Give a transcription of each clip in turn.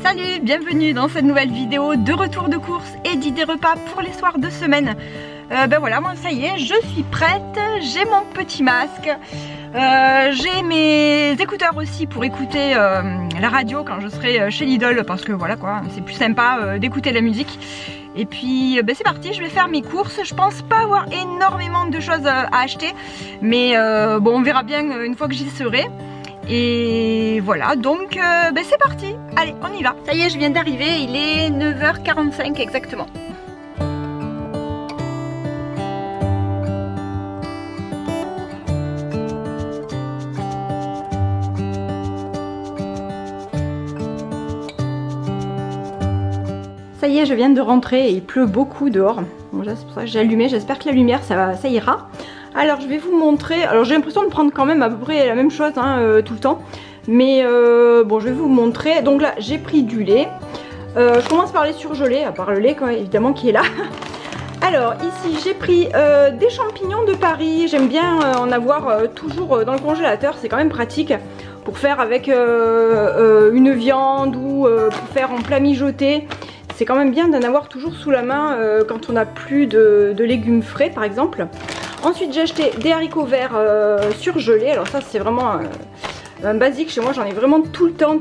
Salut, bienvenue dans cette nouvelle vidéo de retour de course et d'idées repas pour les soirs de semaine. Ben voilà, moi ça y est, je suis prête, j'ai mon petit masque, j'ai mes écouteurs aussi pour écouter la radio quand je serai chez Lidl, parce que voilà quoi, c'est plus sympa d'écouter la musique. Et puis ben c'est parti, je vais faire mes courses. Je pense pas avoir énormément de choses à acheter, mais bon, on verra bien une fois que j'y serai. Et voilà, donc ben c'est parti, allez on y va. Ça y est, je viens d'arriver, il est 9h45 exactement. Ça y est, je viens de rentrer et il pleut beaucoup dehors. Bon, c'est pour ça que j'ai allumé, j'espère que la lumière ça ira. Alors je vais vous montrer, alors j'ai l'impression de prendre quand même à peu près la même chose hein, tout le temps. Mais bon, je vais vous montrer. Donc là j'ai pris du lait. Je commence par les surgelés, à part le lait quand même, évidemment qui est là. Alors ici j'ai pris des champignons de Paris. J'aime bien en avoir toujours dans le congélateur, c'est quand même pratique pour faire avec une viande ou pour faire en plat mijoté. C'est quand même bien d'en avoir toujours sous la main quand on n'a plus de légumes frais par exemple. Ensuite j'ai acheté des haricots verts surgelés. Alors ça c'est vraiment un basique chez moi, j'en ai vraiment tout le temps.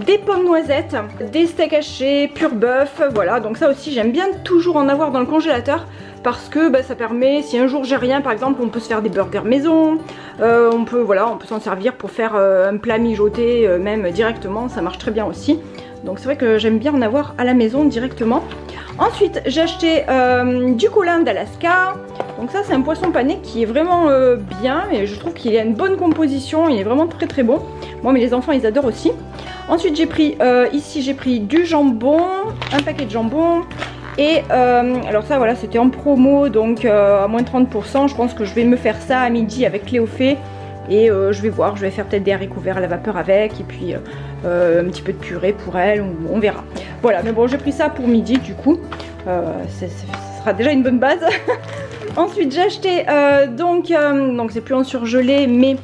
Des pommes noisettes, des steaks hachés, pur bœuf, voilà. Donc ça aussi j'aime bien toujours en avoir dans le congélateur parce que bah, ça permet, si un jour j'ai rien par exemple, on peut se faire des burgers maison, on peut s'en servir pour faire un plat mijoté même directement, ça marche très bien aussi. Donc c'est vrai que j'aime bien en avoir à la maison directement. Ensuite j'ai acheté du colin d'Alaska. Donc ça c'est un poisson pané qui est vraiment bien et je trouve qu'il a une bonne composition, il est vraiment très bon. Moi mais les enfants ils adorent aussi. Ensuite j'ai pris ici j'ai pris du jambon, un paquet de jambon. Et alors ça voilà, c'était en promo donc à moins 30%. Je pense que je vais me faire ça à midi avec Cléophée. Et je vais voir, je vais faire peut-être des haricots verts à la vapeur avec. Et puis un petit peu de purée pour elle, on verra. Voilà, mais bon j'ai pris ça pour midi du coup. Ce sera déjà une bonne base. Ensuite j'ai acheté donc c'est plus en surgelé mais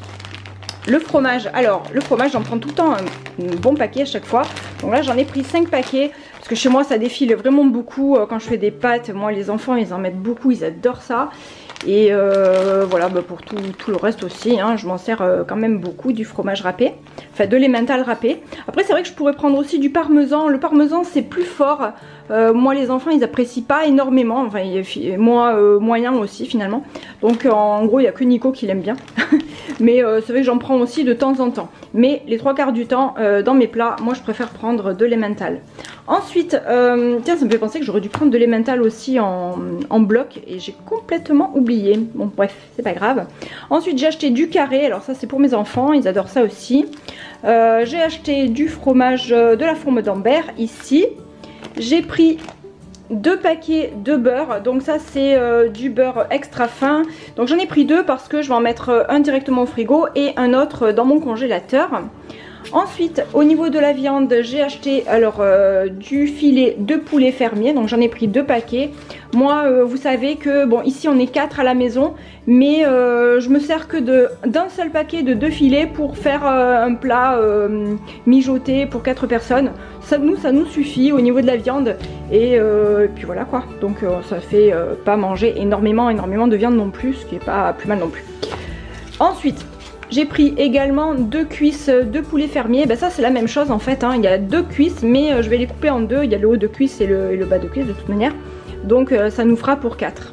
le fromage. Alors le fromage j'en prends tout le temps un bon paquet à chaque fois. Donc là j'en ai pris 5 paquets. Parce que chez moi ça défile vraiment beaucoup quand je fais des pâtes. Moi les enfants ils en mettent beaucoup, ils adorent ça. Et voilà, bah pour tout le reste aussi, hein, je m'en sers quand même beaucoup du fromage râpé, enfin de l'emmental râpé. Après c'est vrai que je pourrais prendre aussi du parmesan, le parmesan c'est plus fort, moi les enfants ils apprécient pas énormément, enfin moi moyen aussi finalement. Donc en gros il n'y a que Nico qui l'aime bien, mais c'est vrai que j'en prends aussi de temps en temps. Mais les 3/4 du temps dans mes plats, moi je préfère prendre de l'emmental. Ensuite, tiens ça me fait penser que j'aurais dû prendre de l'emmental aussi en bloc et j'ai complètement oublié. Bon bref, c'est pas grave. Ensuite j'ai acheté du carré, alors ça c'est pour mes enfants, ils adorent ça aussi. J'ai acheté du fromage de la fourme d'Ambert ici. J'ai pris 2 paquets de beurre, donc ça c'est du beurre extra fin. Donc j'en ai pris 2 parce que je vais en mettre un directement au frigo et un autre dans mon congélateur. Ensuite au niveau de la viande j'ai acheté alors du filet de poulet fermier, donc j'en ai pris 2 paquets. Moi vous savez que bon ici on est 4 à la maison, mais je me sers que d'un seul paquet de 2 filets pour faire un plat mijoté pour 4 personnes. Ça nous suffit au niveau de la viande et puis voilà quoi. Donc ça fait pas manger énormément de viande non plus, ce qui est pas plus mal non plus. Ensuite j'ai pris également 2 cuisses de poulet fermier. Ben ça c'est la même chose en fait, hein. Il y a 2 cuisses mais je vais les couper en 2. Il y a le haut de cuisse et le bas de cuisse de toute manière. Donc ça nous fera pour 4.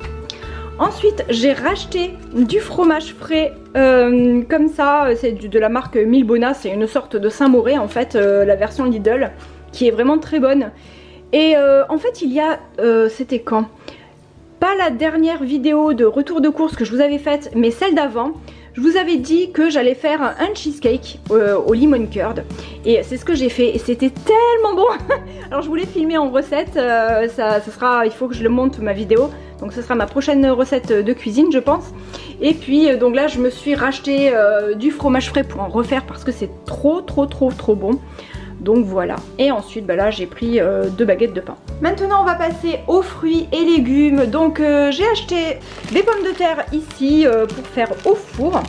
Ensuite j'ai racheté du fromage frais comme ça. C'est de la marque Milbona. C'est une sorte de Saint-Mauré en fait, la version Lidl, qui est vraiment très bonne. Et en fait il y a, c'était quand? Pas la dernière vidéo de retour de course que je vous avais faite, mais celle d'avant. Je vous avais dit que j'allais faire un cheesecake au lemon curd et c'est ce que j'ai fait et c'était tellement bon. Alors je voulais filmer en recette, il faut que je le monte ma vidéo, donc ce sera ma prochaine recette de cuisine je pense. Et puis donc là je me suis racheté du fromage frais pour en refaire parce que c'est trop bon. Donc voilà, et ensuite bah là j'ai pris 2 baguettes de pain. Maintenant on va passer aux fruits et légumes. Donc j'ai acheté des pommes de terre ici pour faire au four.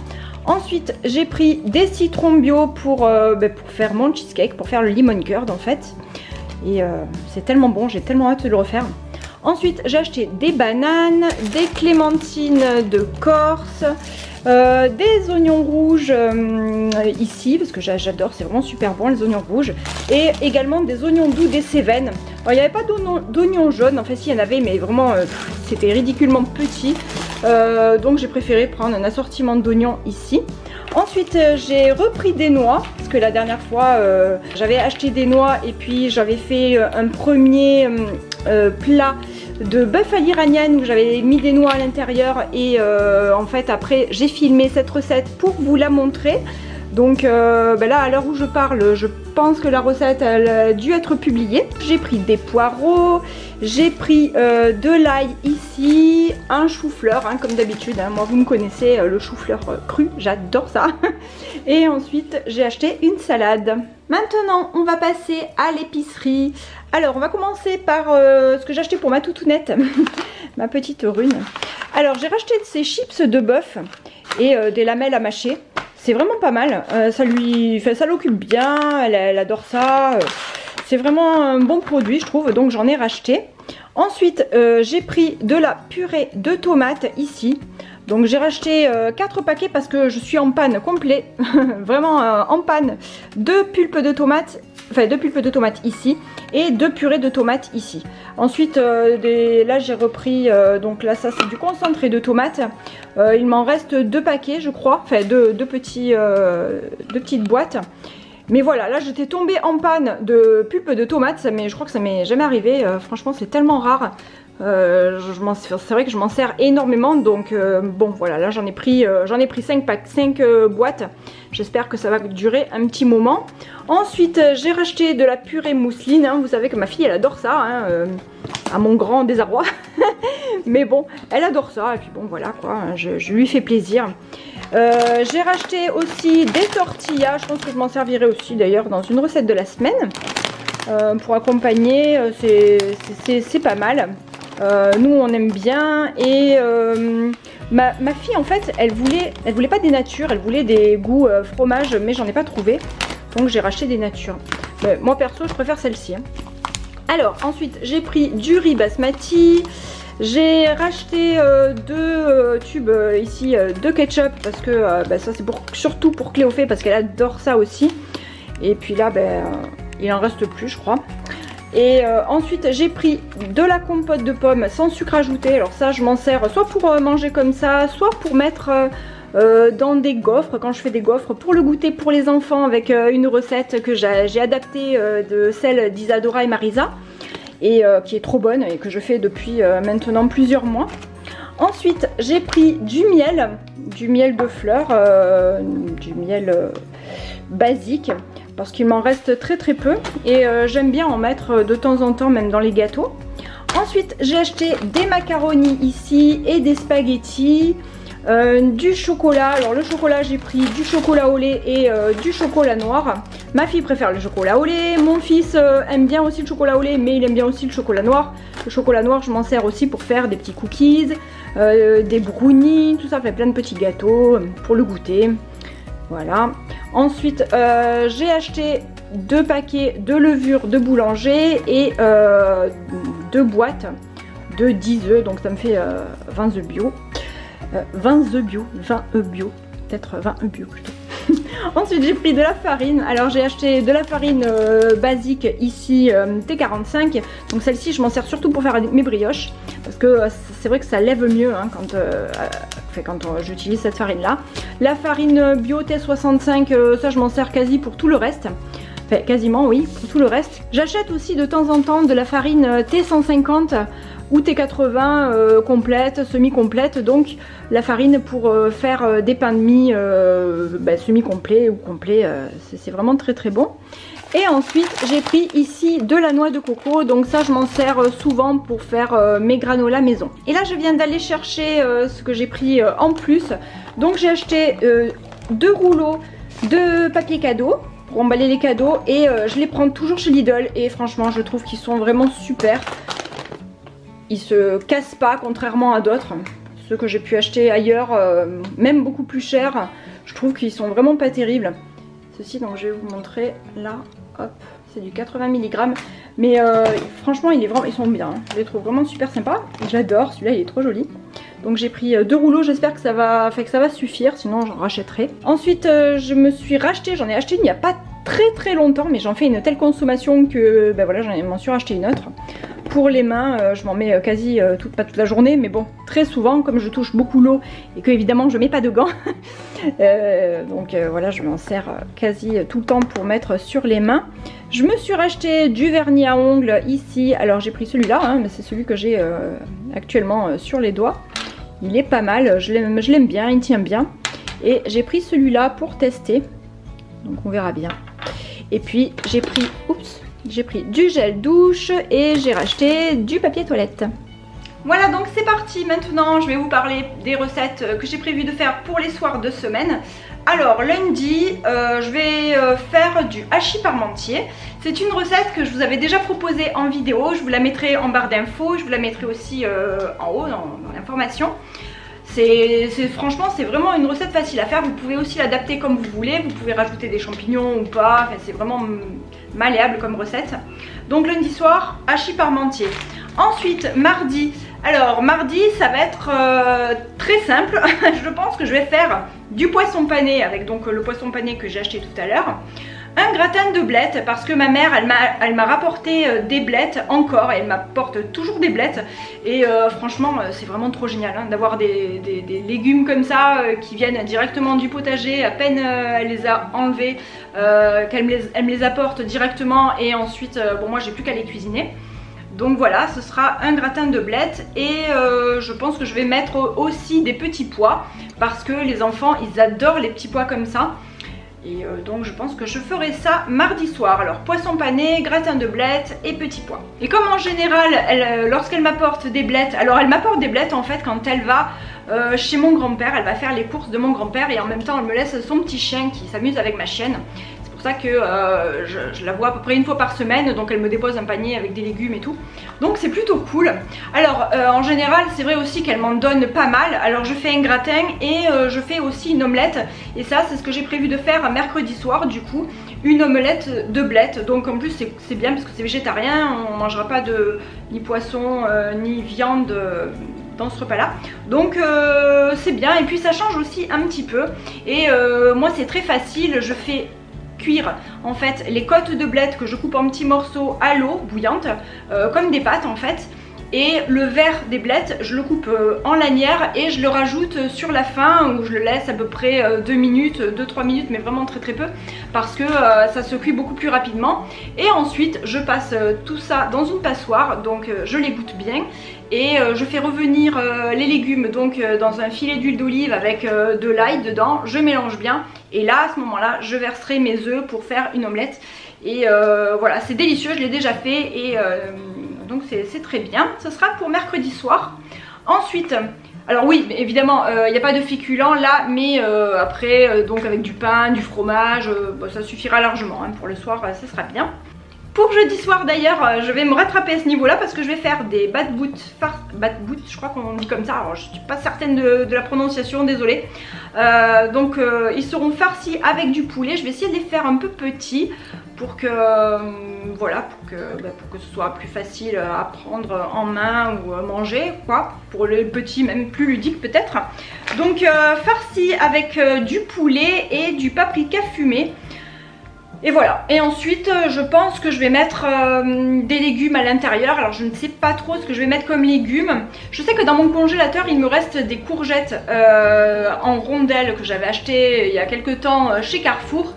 Ensuite j'ai pris des citrons bio pour faire mon cheesecake, pour faire le lemon curd en fait. Et c'est tellement bon, j'ai tellement hâte de le refaire. Ensuite j'ai acheté des bananes, des clémentines de Corse, des oignons rouges ici parce que j'adore, c'est vraiment super bon les oignons rouges, et également des oignons doux des Cévennes. Alors il n'y avait pas d'oignons jaunes, en fait si il y en avait, mais vraiment c'était ridiculement petit, donc j'ai préféré prendre un assortiment d'oignons ici. Ensuite j'ai repris des noix parce que la dernière fois j'avais acheté des noix et puis j'avais fait un premier plat de bœuf à l'iranienne où j'avais mis des noix à l'intérieur, et en fait après j'ai filmé cette recette pour vous la montrer. Donc là à l'heure où je parle, je pense que la recette elle a dû être publiée. J'ai pris des poireaux, j'ai pris de l'ail ici, un chou-fleur hein, comme d'habitude, hein. Moi vous me connaissez, le chou-fleur cru, j'adore ça. Et ensuite j'ai acheté une salade. Maintenant on va passer à l'épicerie. Alors on va commencer par ce que j'ai acheté pour ma toutounette, ma petite Rune. Alors j'ai racheté ces chips de bœuf et des lamelles à mâcher. C'est vraiment pas mal, ça l'occupe bien, elle adore ça. C'est vraiment un bon produit je trouve, donc j'en ai racheté. Ensuite j'ai pris de la purée de tomates ici. Donc j'ai racheté 4 paquets parce que je suis en panne complet, vraiment en panne de pulpe de tomates, enfin de pulpe de tomates ici et de purée de tomates ici. Ensuite là j'ai repris, donc là ça c'est du concentré de tomates, il m'en reste 2 paquets je crois, enfin deux petites boîtes. Mais voilà, là j'étais tombée en panne de pulpe de tomates, mais je crois que ça m'est jamais arrivé, franchement c'est tellement rare. C'est vrai que je m'en sers énormément, donc bon voilà, là j'en ai pris 5 boîtes. J'espère que ça va durer un petit moment. Ensuite j'ai racheté de la purée mousseline, hein. Vous savez que ma fille elle adore ça, hein, à mon grand désarroi. Mais bon, elle adore ça et puis bon voilà quoi, je lui fais plaisir. J'ai racheté aussi des tortillas, je pense que je m'en servirai aussi d'ailleurs dans une recette de la semaine. Pour accompagner, c'est pas mal. Nous on aime bien, et ma fille en fait elle voulait pas des natures, elle voulait des goûts fromage, mais j'en ai pas trouvé, donc j'ai racheté des natures. Mais moi perso je préfère celle-ci, hein. Alors ensuite j'ai pris du riz basmati, j'ai racheté 2 tubes ici de ketchup parce que ça c'est surtout pour Cléophée parce qu'elle adore ça aussi, et puis là il en reste plus je crois. Et ensuite j'ai pris de la compote de pommes sans sucre ajouté. Alors ça je m'en sers soit pour manger comme ça, soit pour mettre dans des gaufres, quand je fais des gaufres pour le goûter pour les enfants, avec une recette que j'ai adaptée de celle d'Isadora et Marisa, et qui est trop bonne et que je fais depuis maintenant plusieurs mois. Ensuite j'ai pris du miel de fleurs, du miel basique, parce qu'il m'en reste très peu, et j'aime bien en mettre de temps en temps même dans les gâteaux. Ensuite j'ai acheté des macaronis ici et des spaghettis, du chocolat. Alors le chocolat j'ai pris du chocolat au lait et du chocolat noir. Ma fille préfère le chocolat au lait, mon fils aime bien aussi le chocolat au lait, mais il aime bien aussi le chocolat noir. Le chocolat noir je m'en sers aussi pour faire des petits cookies, des brownies, tout ça, fait plein de petits gâteaux pour le goûter. Voilà. Ensuite j'ai acheté 2 paquets de levure de boulanger et 2 boîtes de 10 œufs, donc ça me fait 20 œufs bio. 20 œufs bio, peut-être 20 œufs bio plutôt. Ensuite j'ai pris de la farine. Alors j'ai acheté de la farine basique ici, T45. Donc celle-ci je m'en sers surtout pour faire mes brioches, parce que c'est vrai que ça lève mieux hein, quand j'utilise cette farine là. La farine bio T65, ça je m'en sers quasi pour tout le reste. Enfin quasiment oui, pour tout le reste. J'achète aussi de temps en temps de la farine T150 ou T80 complète, semi-complète, donc la farine pour faire des pains de mie semi-complets ou complets, c'est vraiment très bon. Et ensuite j'ai pris ici de la noix de coco, donc ça je m'en sers souvent pour faire mes granolas maison. Et là je viens d'aller chercher ce que j'ai pris en plus, donc j'ai acheté 2 rouleaux de papier cadeau pour emballer les cadeaux, et je les prends toujours chez Lidl, et franchement je trouve qu'ils sont vraiment super. Ils se cassent pas contrairement à d'autres, ceux que j'ai pu acheter ailleurs, même beaucoup plus cher. Je trouve qu'ils sont vraiment pas terribles. Ceci, donc je vais vous montrer là, hop, c'est du 80 mg. Mais franchement, ils sont bien. Je les trouve vraiment super sympas. J'adore, celui-là il est trop joli. Donc j'ai pris 2 rouleaux, j'espère que ça va suffire, sinon j'en rachèterai. Ensuite, je me suis racheté, j'en ai acheté une il n'y a pas très longtemps, mais j'en fais une telle consommation que ben voilà, m'en suis racheté une autre. Pour les mains, je m'en mets quasi pas toute la journée, mais bon, très souvent, comme je touche beaucoup l'eau et que évidemment je mets pas de gants, voilà, je m'en sers quasi tout le temps pour mettre sur les mains. Je me suis racheté du vernis à ongles ici, alors j'ai pris celui-là, hein, mais c'est celui que j'ai actuellement sur les doigts. Il est pas mal, je l'aime bien, il tient bien. Et j'ai pris celui-là pour tester, donc on verra bien. Et puis j'ai pris, du gel douche et j'ai racheté du papier toilette. Voilà, donc c'est parti. Maintenant je vais vous parler des recettes que j'ai prévu de faire pour les soirs de semaine. Alors lundi, je vais faire du hachis parmentier. C'est une recette que je vous avais déjà proposée en vidéo. Je vous la mettrai en barre d'infos, je vous la mettrai aussi en haut dans l'information. Franchement, c'est vraiment une recette facile à faire. Vous pouvez aussi l'adapter comme vous voulez. Vous pouvez rajouter des champignons ou pas. Enfin, c'est vraiment malléable comme recette. Donc lundi soir, hachis parmentier. Ensuite, mardi. Alors mardi, ça va être très simple. Je pense que je vais faire du poisson pané avec donc le poisson pané que j'ai acheté tout à l'heure. Un gratin de blettes parce que ma mère elle m'a rapporté des blettes encore et elle m'apporte toujours des blettes et franchement c'est vraiment trop génial hein, d'avoir des légumes comme ça qui viennent directement du potager, à peine elle les a enlevés, elle me les apporte directement et ensuite bon moi j'ai plus qu'à les cuisiner. Donc voilà, ce sera un gratin de blettes et je pense que je vais mettre aussi des petits pois parce que les enfants ils adorent les petits pois comme ça. Et donc je pense que je ferai ça mardi soir. Alors poisson pané, gratin de blettes et petits pois. Et comme en général, lorsqu'elle m'apporte des blettes, alors elle m'apporte des blettes en fait quand elle va chez mon grand-père, elle va faire les courses de mon grand-père et en même temps elle me laisse son petit chien qui s'amuse avec ma chienne. C'est pour ça que je la vois à peu près une fois par semaine, donc elle me dépose un panier avec des légumes et tout. Donc c'est plutôt cool. Alors en général c'est vrai aussi qu'elle m'en donne pas mal. Alors je fais un gratin et je fais aussi une omelette. Et ça c'est ce que j'ai prévu de faire mercredi soir du coup. Une omelette de blettes. Donc en plus c'est bien parce que c'est végétarien. On ne mangera pas ni poisson ni viande dans ce repas là, donc c'est bien et puis ça change aussi un petit peu et moi c'est très facile, je fais cuire en fait les côtes de blettes que je coupe en petits morceaux à l'eau bouillante comme des pâtes en fait et le verre des blettes je le coupe en lanière et je le rajoute sur la fin où je le laisse à peu près 2 minutes, 2-3 minutes mais vraiment très peu parce que ça se cuit beaucoup plus rapidement et ensuite je passe tout ça dans une passoire donc je l'égoutte bien et je fais revenir les légumes donc dans un filet d'huile d'olive avec de l'ail dedans, je mélange bien et là à ce moment là je verserai mes œufs pour faire une omelette et voilà c'est délicieux, je l'ai déjà fait et donc c'est très bien. Ce sera pour mercredi soir. Ensuite, alors oui évidemment il n'y a pas de féculents là mais après donc avec du pain, du fromage, bon, ça suffira largement hein, pour le soir ça sera bien. Pour jeudi soir d'ailleurs, je vais me rattraper à ce niveau-là parce que je vais faire des bad boot, je crois qu'on dit comme ça, alors je suis pas certaine de la prononciation, désolée. Donc ils seront farcis avec du poulet, je vais essayer de les faire un peu petits pour que, voilà, pour que ce soit plus facile à prendre en main ou à manger, quoi, pour les petits même plus ludiques peut-être. Donc farcis avec du poulet et du paprika fumé. Et voilà, et ensuite je pense que je vais mettre des légumes à l'intérieur. Alors je ne sais pas trop ce que je vais mettre comme légumes. Je sais que dans mon congélateur il me reste des courgettes en rondelles que j'avais acheté il y a quelques temps chez Carrefour.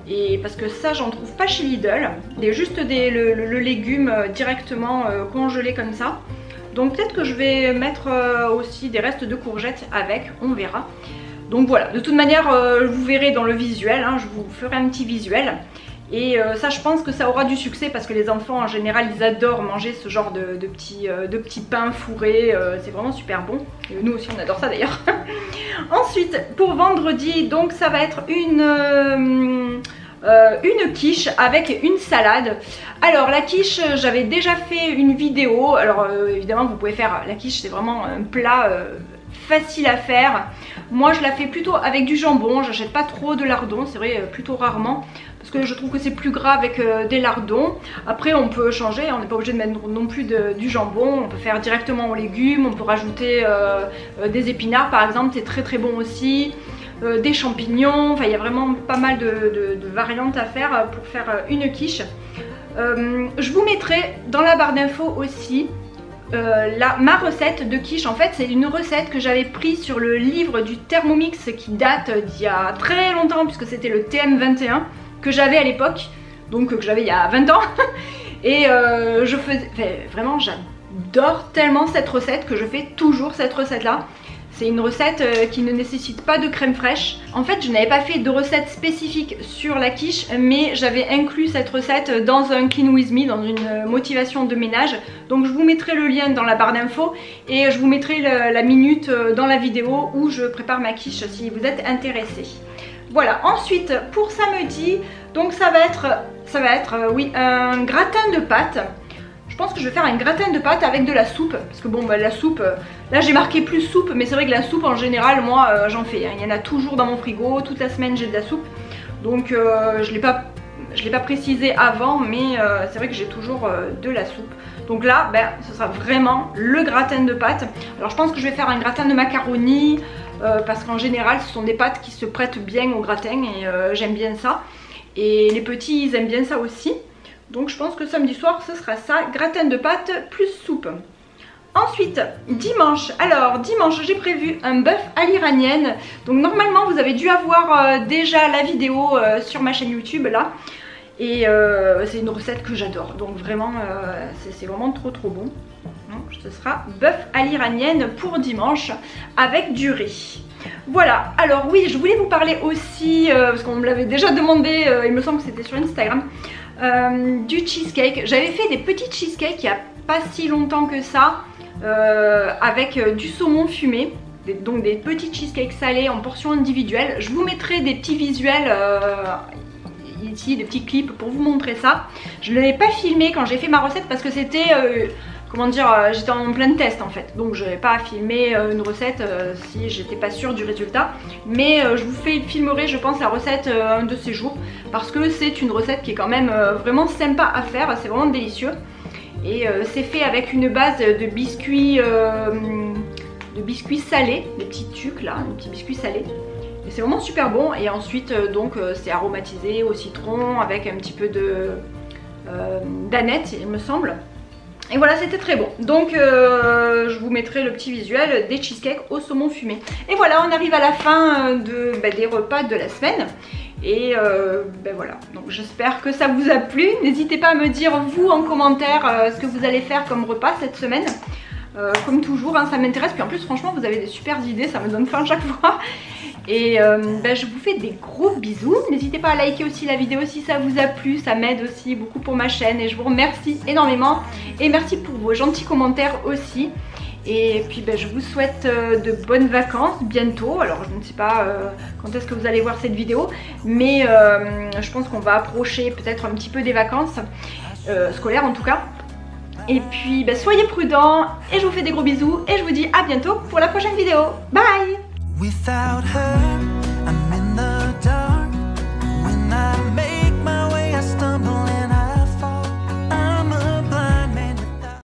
Et parce que ça j'en trouve pas chez Lidl. Il y a juste le légume directement congelé comme ça. Donc peut-être que je vais mettre aussi des restes de courgettes avec, on verra. Donc voilà, de toute manière vous verrez dans le visuel, hein, je vous ferai un petit visuel. Et ça je pense que ça aura du succès parce que les enfants en général ils adorent manger ce genre de petits pains fourrés, c'est vraiment super bon. Et nous aussi on adore ça d'ailleurs. Ensuite pour vendredi, donc ça va être une quiche avec une salade. Alors la quiche j'avais déjà fait une vidéo. Alors évidemment vous pouvez faire la quiche, c'est vraiment un plat facile à faire. Moi je la fais plutôt avec du jambon, j'achète pas trop de lardons, c'est vrai plutôt rarement, parce que je trouve que c'est plus gras avec des lardons. Après on peut changer, on n'est pas obligé de mettre non plus du jambon, on peut faire directement aux légumes, on peut rajouter des épinards par exemple, c'est très bon aussi. Des champignons, enfin il y a vraiment pas mal de variantes à faire pour faire une quiche. Je vous mettrai dans la barre d'infos aussi ma recette de quiche. En fait c'est une recette que j'avais prise sur le livre du Thermomix qui date d'il y a très longtemps, puisque c'était le TM21 que j'avais à l'époque, donc que j'avais il y a 20 ans. Et je faisais, vraiment j'adore tellement cette recette que je fais toujours cette recette là. C'est une recette qui ne nécessite pas de crème fraîche. En fait, je n'avais pas fait de recette spécifique sur la quiche, mais j'avais inclus cette recette dans un Clean With Me, dans une motivation de ménage. Donc je vous mettrai le lien dans la barre d'infos et je vous mettrai la minute dans la vidéo où je prépare ma quiche si vous êtes intéressés. Voilà, ensuite pour samedi, donc ça va être oui, un gratin de pâtes. Je pense que je vais faire un gratin de pâtes avec de la soupe, parce que bon bah, la soupe, là j'ai marqué plus soupe, mais c'est vrai que la soupe en général moi j'en fais, hein. Il y en a toujours dans mon frigo, toute la semaine j'ai de la soupe, donc je l'ai pas précisé avant, mais c'est vrai que j'ai toujours de la soupe. Donc là ben, ce sera vraiment le gratin de pâtes. Alors je pense que je vais faire un gratin de macaroni, parce qu'en général ce sont des pâtes qui se prêtent bien au gratin et j'aime bien ça, et les petits ils aiment bien ça aussi. Donc je pense que samedi soir ce sera ça, gratin de pâtes plus soupe. Ensuite dimanche, alors dimanche j'ai prévu un bœuf à l'iranienne. Donc normalement vous avez dû avoir déjà la vidéo sur ma chaîne YouTube là. Et c'est une recette que j'adore, donc vraiment c'est vraiment trop bon. Donc ce sera bœuf à l'iranienne pour dimanche avec du riz. Voilà, alors oui je voulais vous parler aussi, parce qu'on me l'avait déjà demandé, il me semble que c'était sur Instagram, du cheesecake. J'avais fait des petits cheesecakes il n'y a pas si longtemps que ça, avec du saumon fumé, donc des petits cheesecakes salés en portions individuelles. Je vous mettrai des petits visuels ici, des petits clips pour vous montrer ça. Je ne l'ai pas filmé quand j'ai fait ma recette parce que c'était, comment dire, j'étais en plein test en fait, donc je n'avais pas filmé une recette si j'étais pas sûre du résultat, mais je vous filmerai je pense la recette un de ces jours, parce que c'est une recette qui est quand même vraiment sympa à faire, c'est vraiment délicieux, et c'est fait avec une base de biscuits salés, des petits tucs là, des petits biscuits salés. Et c'est vraiment super bon, et ensuite donc c'est aromatisé au citron avec un petit peu d'aneth il me semble. Et voilà, c'était très bon. Donc je vous mettrai le petit visuel des cheesecakes au saumon fumé. Et voilà, on arrive à la fin des repas de la semaine. Et voilà, donc j'espère que ça vous a plu. N'hésitez pas à me dire vous en commentaire ce que vous allez faire comme repas cette semaine. Comme toujours, hein, ça m'intéresse. Puis en plus franchement vous avez des super idées, ça me donne faim chaque fois. Et je vous fais des gros bisous. N'hésitez pas à liker aussi la vidéo si ça vous a plu, ça m'aide aussi beaucoup pour ma chaîne et je vous remercie énormément. Et merci pour vos gentils commentaires aussi. Et puis je vous souhaite de bonnes vacances bientôt. Alors je ne sais pas quand est-ce que vous allez voir cette vidéo, mais je pense qu'on va approcher peut-être un petit peu des vacances scolaires en tout cas. Et puis soyez prudents et je vous fais des gros bisous et je vous dis à bientôt pour la prochaine vidéo. Bye! Without her